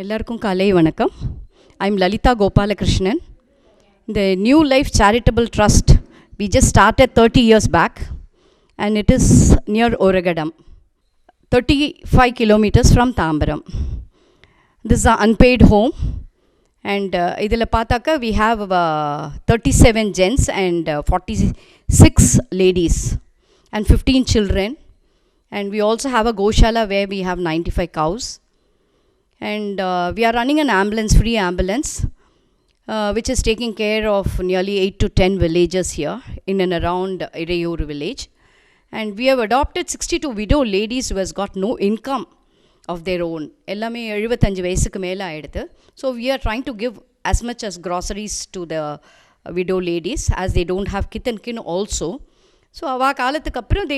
எல்லாருக்கும் காலை வணக்கம். I'm Lalita Gopalakrishnan. The New Life Charitable Trust, we just started 30 years back and it is near Oragadam, 35 kilometers from Tambaram. This is an unpaid home and idhila pathaka we have 37 gents and 46 ladies and 15 children, and we also have a Goshala where we have 95 cows. And we are running an ambulance, free ambulance, which is taking care of nearly 8 to 10 villages here in and around Ireyur village. And we have adopted 62 widow ladies who has got no income of their own. Ellame 75 vayasukku mela aiduthu. So we are trying to give as much as groceries to the widow ladies as they don't have kith and kin also. So ava kaalathukku appuram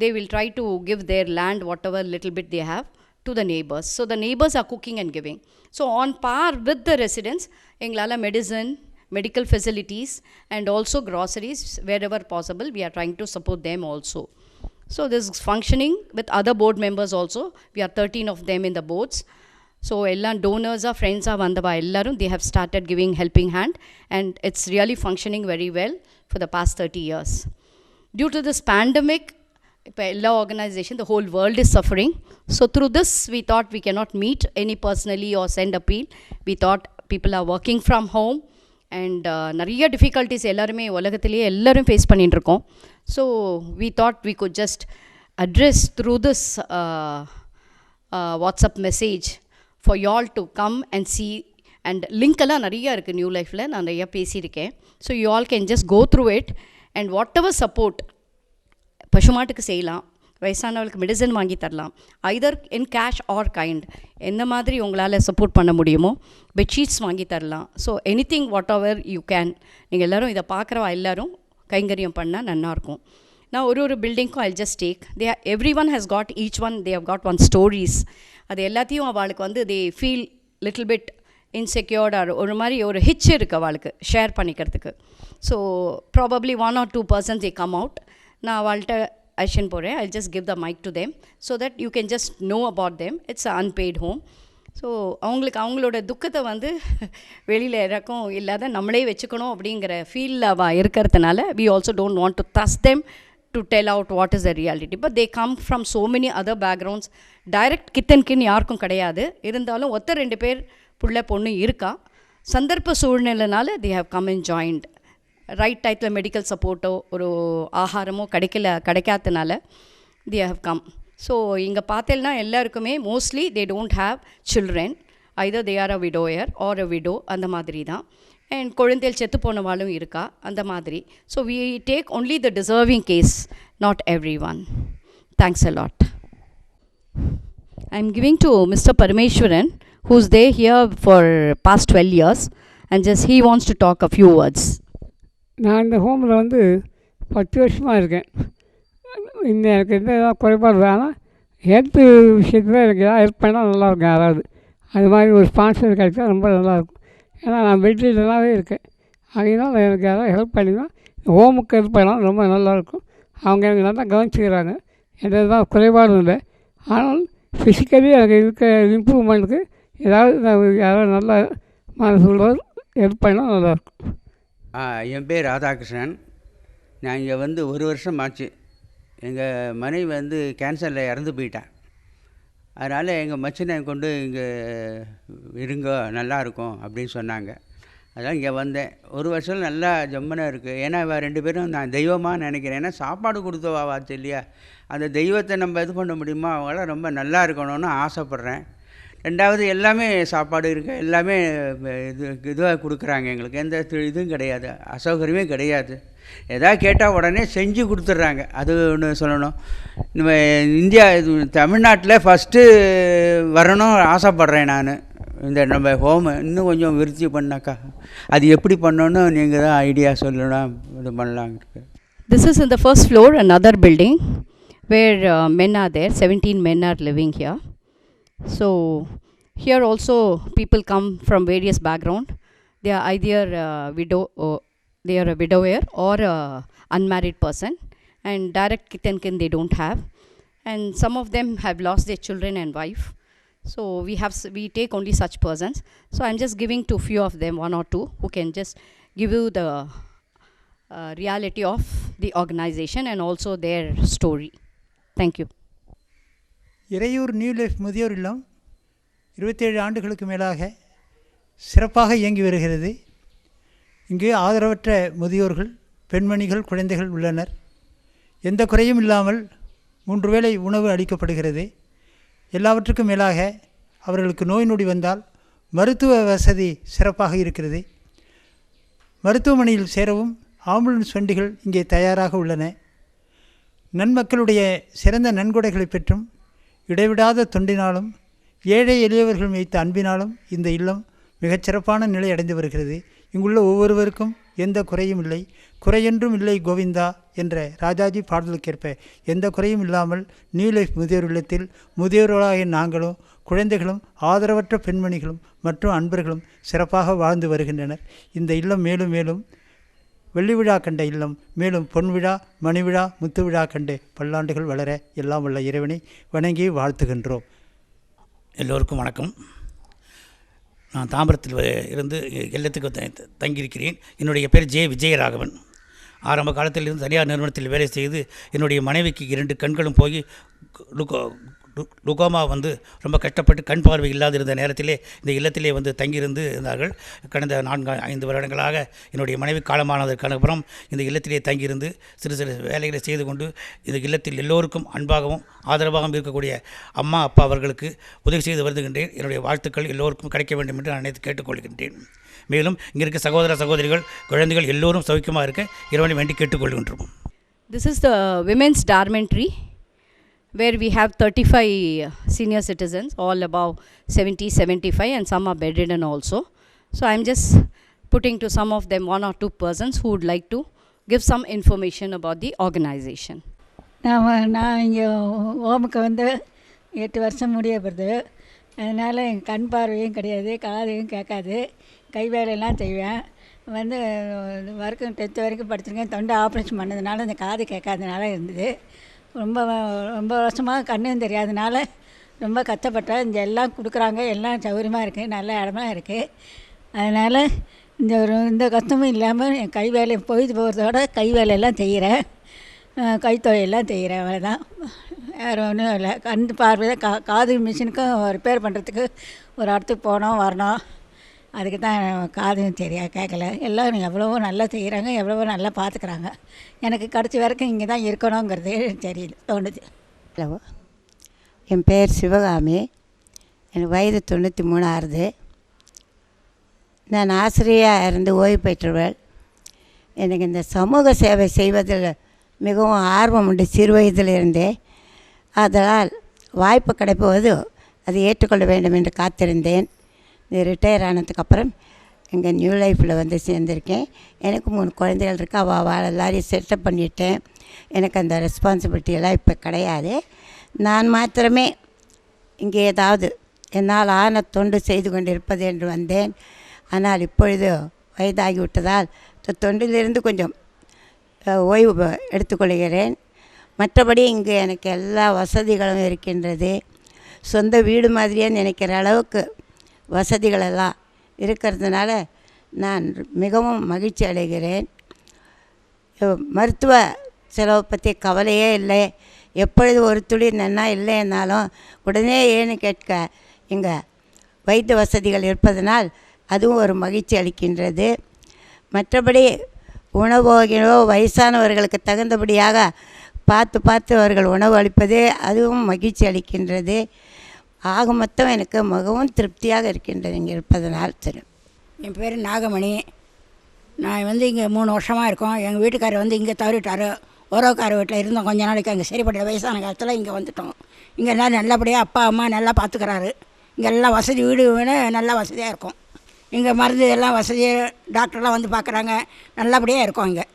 they will try to give their land, whatever little bit they have, to the neighbors. So the neighbors are cooking and giving. So on par with the residents, englala medicine, medical facilities and also groceries wherever possible, we are trying to support them also. So this is functioning with other board members also. We are 13 of them in the boards. So ella donors are friends are vandava ellarum, they have started giving helping hand and it's really functioning very well for the past 30 years. Due to this pandemic, organization, the whole world is suffering. So through this, we thought we cannot meet any personally or send appeal. We thought people are working from home and nariya difficulties ellarume ulagathile ellarum face pannirukkom. So we thought we could just address through this WhatsApp message for y'all to come and see. And link alla nariya irukku New Life la naan nariya pesirukken. So you all can just go through it and whatever support பசுமாட்டுக்கு செய்யலாம், வயசானவளுக்கு medicine வாங்கி தரலாம், either in cash or kind, எந்த மாதிரி உங்களால் support பண்ண முடியுமோ bedsheets வாங்கி தரலாம். So anything whatever you can. நீங்கள் எல்லோரும் இதை பார்க்குறவா எல்லோரும் கைங்கரியம் பண்ணால் நல்லாயிருக்கும். நான் ஒரு பில்டிங்க்கும் I just take every one has got each one they have got one stories. அது எல்லாத்தையும் அவளுக்கு வந்து தே ஃபீல் லிட்டில் பிட் இன்செக்யூர்டாக ஒரு மாதிரி ஒரு ஹிச் இருக்குது அவளுக்கு ஷேர் பண்ணிக்கிறதுக்கு. So probably 1 or 2 persons they come out. நான் அவள்கிட்ட அஷன் போகிறேன். I just give the mic to them so that you can just know about them. It's unpaid home. So அவங்களோட துக்கத்தை வந்து வெளியில் இறக்கும் இல்லாத நம்மளே வச்சுக்கணும் அப்படிங்கிற ஃபீலில் அவள் இருக்கிறதுனால we also don't want to thrust them to tell out what is the reality. But they come from so many other backgrounds. Direct கித்தன்கின் யாருக்கும் கிடையாது. இருந்தாலும் ஒருத்தர் 2 பேர் புள்ள பொண்ணு இருக்கா. சந்தர்ப்ப சூழ்நிலைனால they have come and joined. Right டைத்தில் மெடிக்கல் சப்போர்ட்டோ ஒரு ஆகாரமோ கிடைக்காதனால they have come. ஸோ இங்கே பார்த்தேன்னா எல்லாருக்குமே mostly they don't have children, either they are a widower or a widow, அந்த மாதிரி தான். அண்ட் குழந்தைகள் செத்து போனவாளும் இருக்கா அந்த மாதிரி. So we take only the deserving case, not everyone. Thanks a lot. I'm giving to Mr. Parameshwaran, who's there here for past 12 years and just he wants to talk a few words. நான் இந்த ஹோமில் வந்து 10 வருஷமாக இருக்கேன். இன்னும் எனக்கு எந்த ஏதாவது குறைபாடு வேணால் ஹெல்த்து விஷயத்தில் எனக்கு ஏதாவது ஹெல்ப் பண்ணால் நல்லாயிருக்கும். யாராவது அது மாதிரி ஒரு ஸ்பான்சர் கிடைச்சா ரொம்ப நல்லாயிருக்கும். ஏன்னா நான் பெட்லனாவே இருக்கேன். அதனால் எனக்கு யாராவது ஹெல்ப் பண்ணினா ஹோமுக்கு ஹெல்ப் பண்ணால் ரொம்ப நல்லாயிருக்கும். அவங்க எனக்கு நல்லா கவனிச்சுக்கிறாங்க. எந்த ஏதாவது குறைபாடும் இல்லை. ஆனால் ஃபிசிக்கலி எனக்கு இருக்க இம்ப்ரூவ்மெண்ட்டுக்கு ஏதாவது யாராவது நல்ல மனசுள்ளவர் ஹெல்ப் பண்ணால் நல்லாயிருக்கும். என் பேர் ராதாகிருஷ்ணன். நான் இங்கே வந்து 1 வருஷம் ஆச்சு. எங்கள் மனைவி வந்து கேன்சரில் இறந்து போயிட்டேன். அதனால் எங்கள் மச்சினை கொண்டு இங்கே இருங்க நல்லாயிருக்கும் அப்படின்னு சொன்னாங்க. அதனால் இங்கே வந்தேன். 1 வருஷம் நல்லா ஜம்மனாக இருக்குது. ஏன்னா இவ 2 பேரும் நான் தெய்வமாக நினைக்கிறேன். ஏன்னா சாப்பாடு கொடுத்தவாச்சு இல்லையா, அந்த தெய்வத்தை நம்ம இது பண்ண முடியுமா, அவங்களாம் ரொம்ப நல்லா இருக்கணும்னு ஆசைப்பட்றேன். 2வது எல்லாமே சாப்பாடு இருக்குது, எல்லாமே இதுவாக கொடுக்குறாங்க. எங்களுக்கு எந்த இதுவும் கிடையாது, அசௌகரியமே கிடையாது. எதாவது கேட்டால் உடனே செஞ்சு கொடுத்துட்றாங்க. அது ஒன்று சொல்லணும். நம்ம இந்தியா தமிழ்நாட்டில் ஃபஸ்ட்டு வரணும் ஆசைப்பட்றேன் நான். இந்த நம்ம ஹோமு இன்னும் கொஞ்சம் விருத்தி பண்ணாக்கா அது எப்படி பண்ணணும்னு நீங்கள் தான் ஐடியா சொல்லணும், இது பண்ணலாங்க. This is in the first floor, another building where men are there. 17 men are living here. So here also people come from various background. They are either they are a widower or a unmarried person, and direct kith and kin they don't have. And some of them have lost their children and wife. So we take only such persons. So I'm just giving to few of them, one or two, who can just give you the reality of the organization and also their story. Thank you. Iraiyur new life முதியோர் இல்லம் 27 ஆண்டுகளுக்கு மேலாக சிறப்பாக இயங்கி வருகிறது. இங்கு ஆதரவற்ற முதியோர்கள், பெண்மணிகள், குழந்தைகள் உள்ளனர். எந்த குறையும் இல்லாமல் 3 வேளை உணவு அளிக்கப்படுகிறது. எல்லாவற்றுக்கும் மேலாக அவர்களுக்கு நோய் நொடி வந்தால் மருத்துவ வசதி சிறப்பாக இருக்கிறது. மருத்துவமனையில் சேரவும் ஆம்புலன்ஸ் வண்டிகள் இங்கே தயாராக உள்ளன. நன்மக்களுடைய சிறந்த நன்கொடைகளை பெற்றும் இடைவிடாத தொண்டினாலும் ஏழை எளியவர்கள் வைத்த அன்பினாலும் இந்த இல்லம் மிகச்சிறப்பான நிலை அடைந்து வருகிறது. இங்குள்ள ஒவ்வொருவருக்கும் எந்த குறையும் இல்லை. குறையென்றும் இல்லை கோவிந்தா என்ற ராஜாஜி பாடலுக்கேற்ப எந்த குறையும் இல்லாமல் நியூ லைஃப் முதியோர் இல்லத்தில் முதியோர்களாகிய நாங்களும், குழந்தைகளும், ஆதரவற்ற பெண்மணிகளும் மற்றும் அன்பர்களும் சிறப்பாக வாழ்ந்து வருகின்றனர். இந்த இல்லம் மேலும் மேலும் வெள்ளி விழா கண்ட இல்லம் மேலும் பொன்விழா, மணிவிழா, முத்துவிழா கண்டு பல்லாண்டுகள் வளர எல்லாம் உள்ள இறைவனை வணங்கி வாழ்த்துகின்றோம். எல்லோருக்கும் வணக்கம். நான் தாம்பரத்தில் இருந்து இல்லத்துக்கு தங்கியிருக்கிறேன். என்னுடைய பேர் ஜே விஜயராகவன். ஆரம்ப காலத்திலிருந்து தனியார் நிறுவனத்தில் வேலை செய்து என்னுடைய மனைவிக்கு 2 கண்களும் போய் லுகோமா வந்து ரொம்ப கஷ்டப்பட்டு கண் பார்வை இல்லாது இருந்த நேரத்திலே இந்த இல்லத்திலே வந்து தங்கியிருந்து இருந்தார்கள். கடந்த 4-5 வருடங்களாக என்னுடைய மனைவி காலமானதற்கான அப்புறம் இந்த இல்லத்திலே தங்கியிருந்து சிறு சிறு வேலைகளை செய்து கொண்டு இந்த இல்லத்தில் எல்லோருக்கும் அன்பாகவும் ஆதரவாகவும் இருக்கக்கூடிய அம்மா அப்பா அவர்களுக்கு உதவி செய்து வருகின்றேன். என்னுடைய வாழ்த்துக்கள் எல்லோருக்கும் கிடைக்க வேண்டும் என்று நான் நினைத்து கேட்டுக்கொள்கின்றேன். மேலும் இங்கே இருக்க சகோதர சகோதரிகள், குழந்தைகள் எல்லோரும் சௌக்கியமாக இருக்க இறைவனை வேண்டி கேட்டுக்கொள்கின்றோம். This is the women's dormitory, where we have 35 senior citizens, all above 70, 75, and some are bedridden also. So I'm just putting to some of them 1 or 2 persons who would like to give some information about the organization. நான் இங்கே ஓமுக்கு வந்து 8 வருஷம் முடிய போகிறது. அதனால் என் கண் பார்வையும் கிடையாது, காதையும் கேட்காது, கை வேலையெல்லாம் செய்வேன். வந்து வரைக்கும் 10th வரைக்கும் படிச்சிருக்கேன். தொண்டை ஆப்ரேஷன் பண்ணதுனால இந்த காது கேட்காதனால இருந்தது. ரொம்ப வருஷமாக கண்ணும் தெரியாதனால ரொம்ப கஷ்டப்பட்டேன். இங்கே எல்லாம் கொடுக்குறாங்க, எல்லாம் சௌகரியமாக இருக்குது, நல்ல இடமா இருக்குது. அதனால் இந்த கஷ்டமும் இல்லாமல் என் கை வேலை பொழுது போகிறதோட கை வேலையெல்லாம் செய்கிறேன், கைத்தொழிலெல்லாம் செய்கிறேன். அவ்வளோதான், வேறு ஒன்றும் இல்லை. கண் பார்வை காது மிஷினுக்கும் ரிப்பேர் பண்ணுறதுக்கு ஒரு இடத்துக்கு போனோம் வரணும், அதுக்கு தான் காதும் சரியாக கேட்கல. எல்லோரும் எவ்வளவோ நல்லா செய்கிறாங்க, எவ்வளவோ நல்லா பார்த்துக்குறாங்க. எனக்கு கடைசி வரைக்கும் இங்கே தான் இருக்கணுங்கிறது தெரியல தோணுது. ஹலோ, என் பேர் சிவகாமி. எனக்கு வயது 93 ஆகுது. நான் ஆசிரியராக இருந்து ஓய்வு பெற்றவள். எனக்கு இந்த சமூக சேவை செய்வதில் மிகவும் ஆர்வம் உண்டு சிறு வயதிலிருந்தே. அதனால் வாய்ப்பு கிடைப்போது அதை ஏற்றுக்கொள்ள வேண்டும் என்று காத்திருந்தேன். இது ரிட்டையர் ஆனதுக்கப்புறம் இங்கே நியூ லைஃப்பில் வந்து சேர்ந்துருக்கேன். எனக்கு 3 குழந்தைகள் இருக்குது. அவள் எல்லாரையும் செட்டப் பண்ணிட்டேன். எனக்கு அந்த ரெஸ்பான்சிபிலிட்டியெல்லாம் இப்போ கிடையாது. நான் மாத்திரமே இங்கே ஏதாவது என்னால் ஆன தொண்டு செய்து கொண்டிருப்பது என்று வந்தேன். ஆனால் இப்பொழுது வயதாகிவிட்டதால் தொண்டிலிருந்து கொஞ்சம் ஓய்வு எடுத்துக்கொள்கிறேன். மற்றபடி இங்கே எனக்கு எல்லா வசதிகளும் இருக்கின்றது. சொந்த வீடு மாதிரியே நினைக்கிற அளவுக்கு வசதிகளெல்லாம் இருக்கிறதுனால நான் மிகவும் மகிழ்ச்சி அடைகிறேன். மருத்துவ செலவை பற்றி கவலையே இல்லை. எப்பொழுது ஒரு துளி நன்னா இல்லைன்னாலும் உடனே ஏன்னு கேட்க இங்கே வைத்திய வசதிகள் இருப்பதனால் அதுவும் ஒரு மகிழ்ச்சி அளிக்கின்றது. மற்றபடி உணவோ வயசானவர்களுக்கு தகுந்தபடியாக பார்த்து அவர்கள் உணவு அளிப்பது அதுவும் மகிழ்ச்சி அளிக்கின்றது. ஆக மொத்தம் எனக்கு மிகவும் திருப்தியாக இருக்கின்றது இங்கே இருப்பதனால். சரி, என் பேர் நாகமணி. நான் வந்து இங்கே 3 வருஷமாக இருக்கோம். எங்கள் வீட்டுக்காரர் வந்து இங்கே தவறிட்டார். உறவுக்கார வீட்டில் இருந்தோம் கொஞ்ச நாளைக்கு. அங்கே சரிப்பட்ட வயசான காலத்தில் இங்கே வந்துட்டோம். இங்கே எல்லாம் நல்லபடியாக அப்பா அம்மா நல்லா பார்த்துக்கிறாரு. இங்கே எல்லாம் வசதி, வீடு நல்லா வசதியாக இருக்கும். இங்கே மருந்து எல்லாம் வசதி, டாக்டர்லாம் வந்து பார்க்குறாங்க, நல்லபடியாக இருக்கும் இங்கே.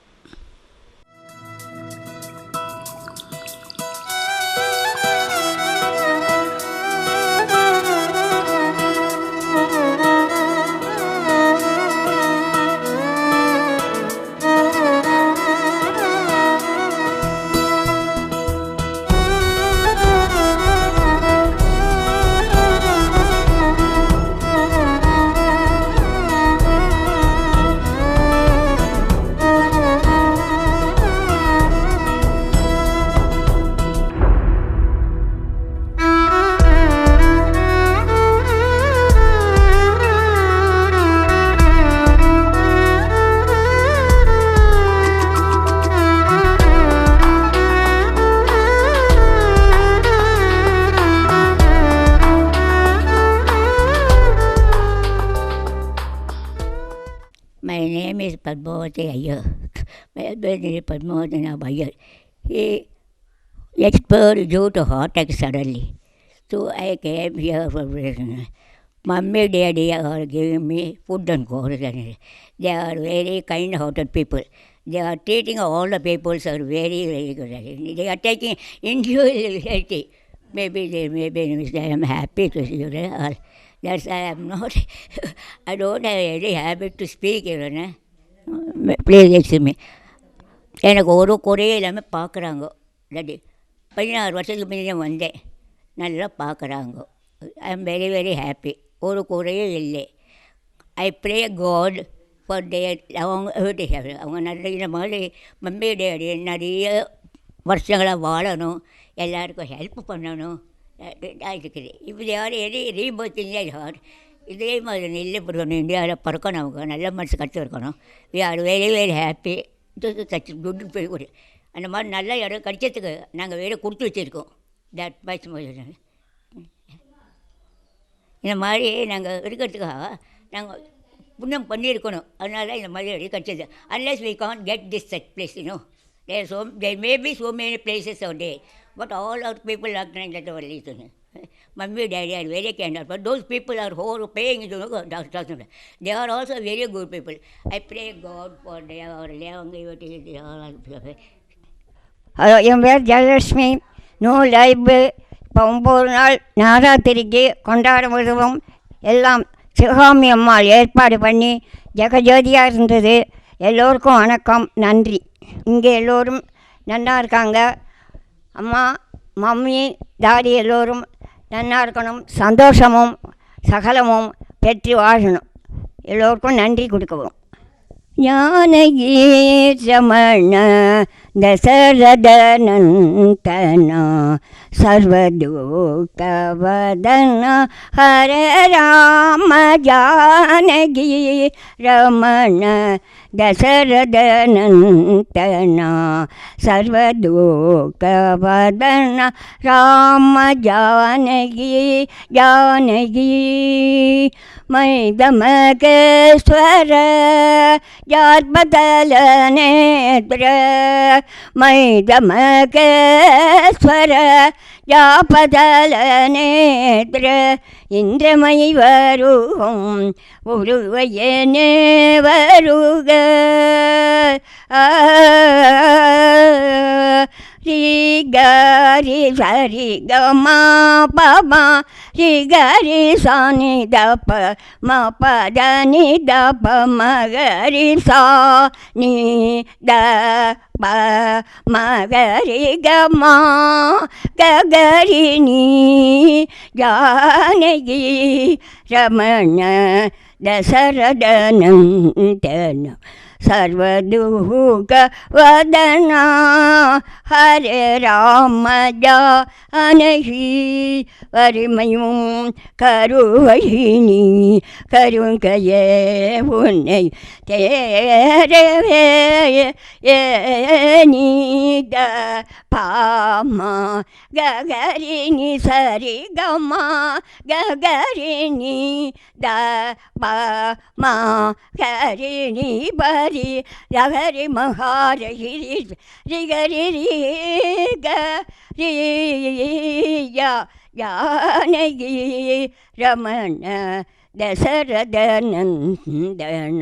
My name is Padmavati Iyer. My husband is Padmavati Iyer. He expired due to heart attack suddenly. So I came here for reason. Mummy, Daddy are giving me food and clothes. They are very kind-hearted people. They are treating all the people are very, very good. They are taking individuality. Maybe I am happy to see you. That's I am not. I don't have any habit to speak. Please excuse me. எனக்கு ஒரு குறையும் இல்லாமல் பார்க்குறாங்க. இல்லாட்டி 16 வருஷத்துக்கு முன்னாடி வந்தேன். நல்லா பார்க்குறாங்க. I am very very happy. ஒரு குறையும் இல்லை. I pray God for their அவங்க நிறைய மாதிரி மம்மி டேடி நிறைய வருஷங்களாக வாழணும், எல்லாருக்கும் ஹெல்ப் பண்ணணும் இருக்குது. இப்படி யார் எது ரீபர்த்திங்க யார் இதே மாதிரி நெல் பிடிக்கணும், இந்தியாவில் பிறக்கணும், அவங்க நல்ல மனசு கற்று இருக்கணும். We are very very happy. Such good ஒரு அந்த மாதிரி நல்ல இடம் கிடைச்சதுக்கு நாங்கள் வேறு கொடுத்து வச்சுருக்கோம். தட் மச் இந்த மாதிரி நாங்கள் இருக்கிறதுக்காக நாங்கள் புண்ணியம் பண்ணியிருக்கணும். அதனால இந்த மாதிரி இடம் கிடைச்சது. Unless we can't get this such place there may be so many places out there, but all our people are trying that our reason. Mummy, Daddy are very kind, but those people are who are paying, they are also very good people. I pray God for their longevity. Hello, என் பேர் ஜெயலட்சுமி. நூல் life இப்போ 9 நாள் நவராத்திரிக்கு கொண்டாடுவதும் எல்லாம் சிவகாமி அம்மாள் ஏற்பாடு பண்ணி ஜெகஜோதியாக இருந்தது. எல்லோருக்கும் வணக்கம், நன்றி. இங்கே எல்லோரும் நல்லா இருக்காங்க. அம்மா, மம்மி, டாடி எல்லோரும் நல்லா இருக்கணும், சந்தோஷமும் சகலமும் பெற்று வாழணும். எல்லோருக்கும் நன்றி கொடுக்கவும். ஞானகி ரமண தசரதனந்தன சர்வதுக்கவதன ஹர ராம ஜானகி ரமண தசரதனந்தன சர்வதுக்கவதன ராம ஜானகி ஜானகி மைதமகேஸ்வர யார்பதல நேத்ர மைதமகேஸ்வர யாபதல நேத்ர இந்திரமை வருகும் உருவையனே வருக ரி கரி சரி கமா பமா ரி கரி சானி தப ம பத நி தப மகரி சா நி த ப மகரி கமா ககரி நீ ஜானகி ரமண தசரதனந்தன சர்வதுக வதனா ஹரே ராம ஜானகி வறுமையும் கருவழினி கருங்கையே உன்னை தேரவே நீத பாமா ககரினி சரி கமா ககரினி த பமா கரிணி பரி ரகரி மகாரகிரி ரிகரி ரிக Riya Janaki Ramana தசரதனந்தன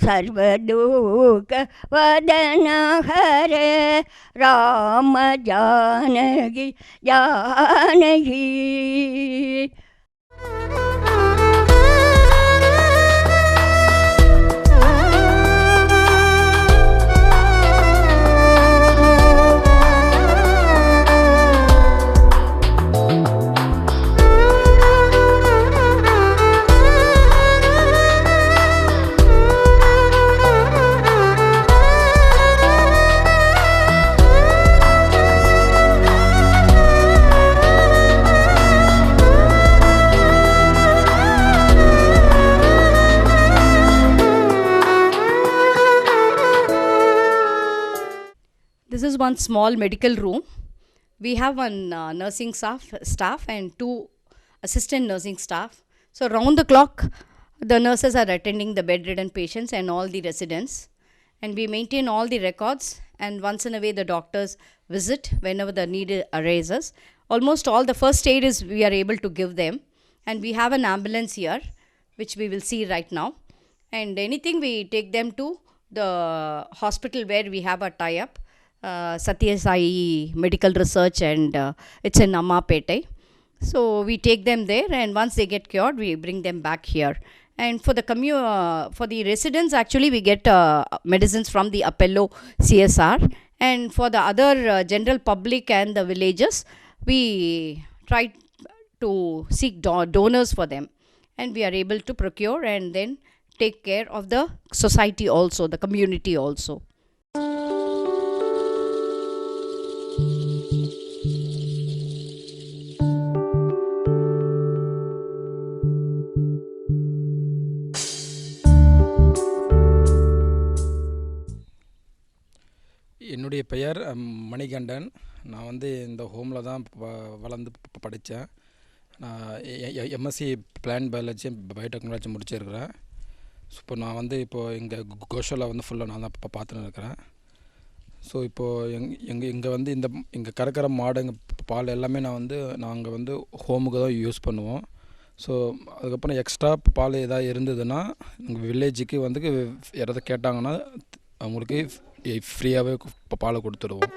சர்வதுக வதன Hare Rama Janaki Janaki. This is one small medical room. We have one nursing staff and 2 assistant nursing staff. So round the clock, The nurses are attending the bedridden patients and all the residents. And we maintain all the records, and once in a way the doctors visit whenever the need arises. Almost all the first aid is we are able to give them, and we have an ambulance here which we will see right now, and anything we take them to the hospital where we have a tie-up, Satya Sai Medical Research, and it's in Ammapete. So we take them there, and once they get cured we bring them back here. And for the for the residents, actually we get medicines from the Apollo CSR, and for the other general public and the villages, we try to seek donors for them, and we are able to procure and then take care of the society also, the community also. என்னுடைய பெயர் மணிகண்டன். நான் வந்து இந்த ஹோமில் தான் வளர்ந்து படித்தேன். நான் எம்எஸ்சி பிளான் பயாலஜி பயோடெக்னாலஜி முடிச்சிருக்கிறேன். ஸோ இப்போ நான் வந்து இப்போது எங்கள் கோஷாவில் வந்து ஃபுல்லாக நான் தான் பார்த்துன்னு இருக்கிறேன். ஸோ இப்போது இங்கே வந்து இங்கே கறக்கிற மாடுங்க பால் எல்லாமே நாங்கள் வந்து ஹோமுக்கு தான் யூஸ் பண்ணுவோம். ஸோ அதுக்கப்புறம் எக்ஸ்ட்ரா பால் எதாவது இருந்ததுன்னா எங்கள் வில்லேஜுக்கு வந்து யாராவது கேட்டாங்கன்னா அவங்களுக்கு ஃப்ரீயாகவே பாலை கொடுத்துடுவோம்.